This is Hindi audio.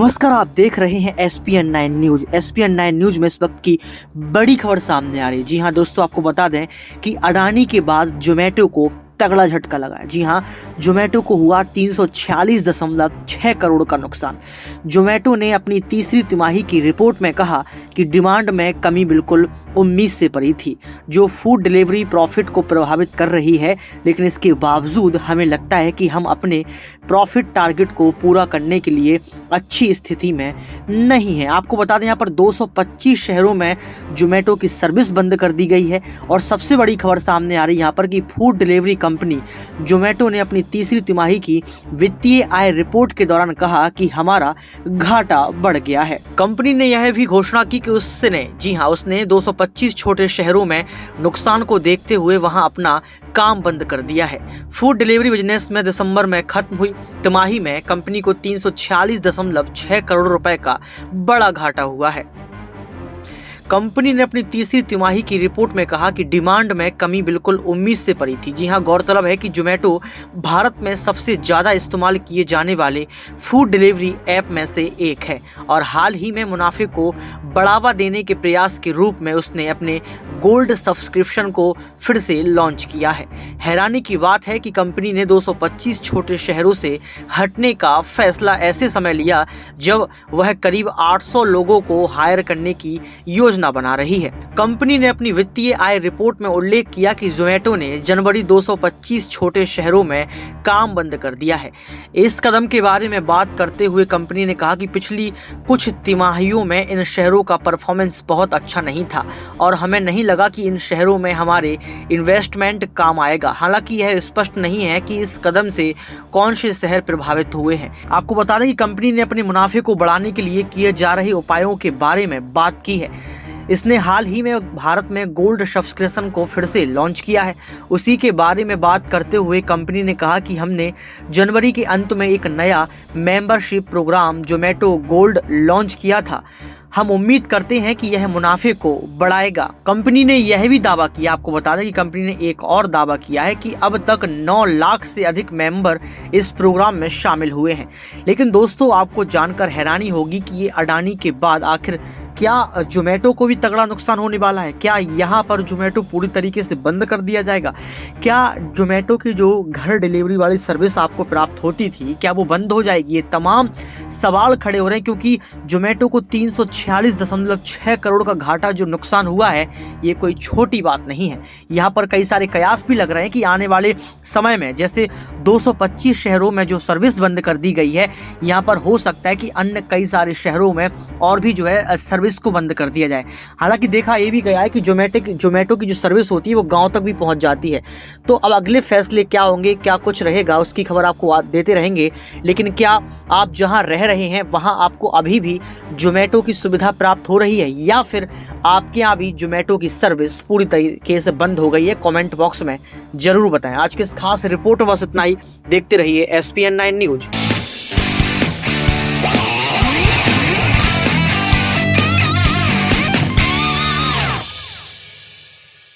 नमस्कार, आप देख रहे हैं SPN9 न्यूज। SPN9 न्यूज में इस वक्त की बड़ी खबर सामने आ रही है। जी हाँ दोस्तों, आपको बता दें कि अडानी के बाद जोमेटो को तगड़ा झटका लगा है। जी हाँ, जोमेटो को हुआ 346.6 करोड़ का नुकसान। जोमेटो ने अपनी तीसरी तिमाही की रिपोर्ट में कहा कि डिमांड में कमी बिल्कुल उम्मीद से परी थी, जो फूड डिलीवरी प्रॉफिट को प्रभावित कर रही है। लेकिन इसके बावजूद हमें लगता है कि हम अपने प्रॉफिट टारगेट को पूरा करने के लिए अच्छी स्थिति में नहीं है। आपको बता दें, यहाँ पर 225 शहरों में जोमेटो की सर्विस बंद कर दी गई है। और सबसे बड़ी खबर सामने आ रही है यहाँ पर कि फूड डिलीवरी कंपनी जोमेटो ने अपनी तीसरी तिमाही की वित्तीय आय रिपोर्ट के दौरान कहा कि हमारा घाटा बढ़ गया है। कंपनी ने यह भी घोषणा की कि उसने 225 छोटे शहरों में नुकसान को देखते हुए वहां अपना काम बंद कर दिया है। फूड डिलीवरी बिजनेस में दिसंबर में खत्म हुई तिमाही में कंपनी को 346.6 करोड़ रुपए का बड़ा घाटा हुआ है। कंपनी ने अपनी तीसरी तिमाही की रिपोर्ट में कहा कि डिमांड में कमी बिल्कुल उम्मीद से परी थी। जी हां, गौरतलब है कि जोमेटो भारत में सबसे ज़्यादा इस्तेमाल किए जाने वाले फूड डिलीवरी ऐप में से एक है और हाल ही में मुनाफे को बढ़ावा देने के प्रयास के रूप में उसने अपने गोल्ड सब्सक्रिप्शन को फिर से लॉन्च किया है। हैरानी की बात है कि कंपनी ने 225 छोटे शहरों से हटने का फैसला ऐसे समय लिया जब वह करीब 800 लोगों को हायर करने की योजना बना रही है। कंपनी ने अपनी वित्तीय आय रिपोर्ट में उल्लेख किया कि जोमेटो ने जनवरी 225 छोटे शहरों में काम बंद कर दिया है। इस कदम के बारे में बात करते हुए कंपनी ने कहा कि पिछली कुछ तिमाहियों में इन शहरों का परफॉर्मेंस बहुत अच्छा नहीं था और हमें नहीं लगा कि इन शहरों में हमारे इन्वेस्टमेंट काम आएगा। हालांकि यह स्पष्ट नहीं है कि इस कदम से कौन से शहर प्रभावित हुए हैं। आपको बता दें कि कंपनी ने अपने मुनाफे को बढ़ाने के लिए किए जा रहे उपायों के बारे में बात की है। इसने हाल ही में भारत में गोल्ड सब्सक्रिप्शन को फिर से लॉन्च किया है। उसी के बारे में बात करते हुए कंपनी ने कहा कि हमने जनवरी के अंत में एक नया membership program Zomato gold launch किया था। हम उम्मीद करते हैं कि यह मुनाफे को बढ़ाएगा। कंपनी ने यह भी दावा किया, आपको बता दें कि कंपनी ने एक और दावा किया है कि अब तक 9 लाख से अधिक मेंबर इस प्रोग्राम में शामिल हुए हैं। लेकिन दोस्तों, आपको जानकर हैरानी होगी कि ये अडानी के बाद आखिर क्या जोमेटो को भी तगड़ा नुकसान होने वाला है? क्या यहाँ पर जोमेटो पूरी तरीके से बंद कर दिया जाएगा? क्या जोमेटो की जो घर डिलीवरी वाली सर्विस आपको प्राप्त होती थी, क्या वो बंद हो जाएगी? ये तमाम सवाल खड़े हो रहे हैं क्योंकि जोमेटो को 346.6 करोड़ का घाटा जो नुकसान हुआ है, ये कोई छोटी बात नहीं है। यहाँ पर कई सारे कयास भी लग रहे हैं कि आने वाले समय में जैसे 225 शहरों में जो सर्विस बंद कर दी गई है, यहाँ पर हो सकता है कि अन्य कई सारे शहरों में और भी जो है सर्विस को बंद कर दिया जाए। हालांकि देखा ये भी गया है कि जोमेटो की जो सर्विस होती है वो गांव तक भी पहुंच जाती है। तो अब अगले फैसले क्या होंगे, क्या कुछ रहेगा, उसकी खबर आपको देते रहेंगे। लेकिन क्या आप जहां रह रहे हैं वहां आपको अभी भी जोमेटो की सुविधा प्राप्त हो रही है या फिर आपके यहाँ भी जोमेटो की सर्विस पूरी तरीके से बंद हो गई है? कॉमेंट बॉक्स में जरूर बताएं। आज के इस खास रिपोर्ट में बस इतना ही। देखते रहिए SPN9 न्यूज।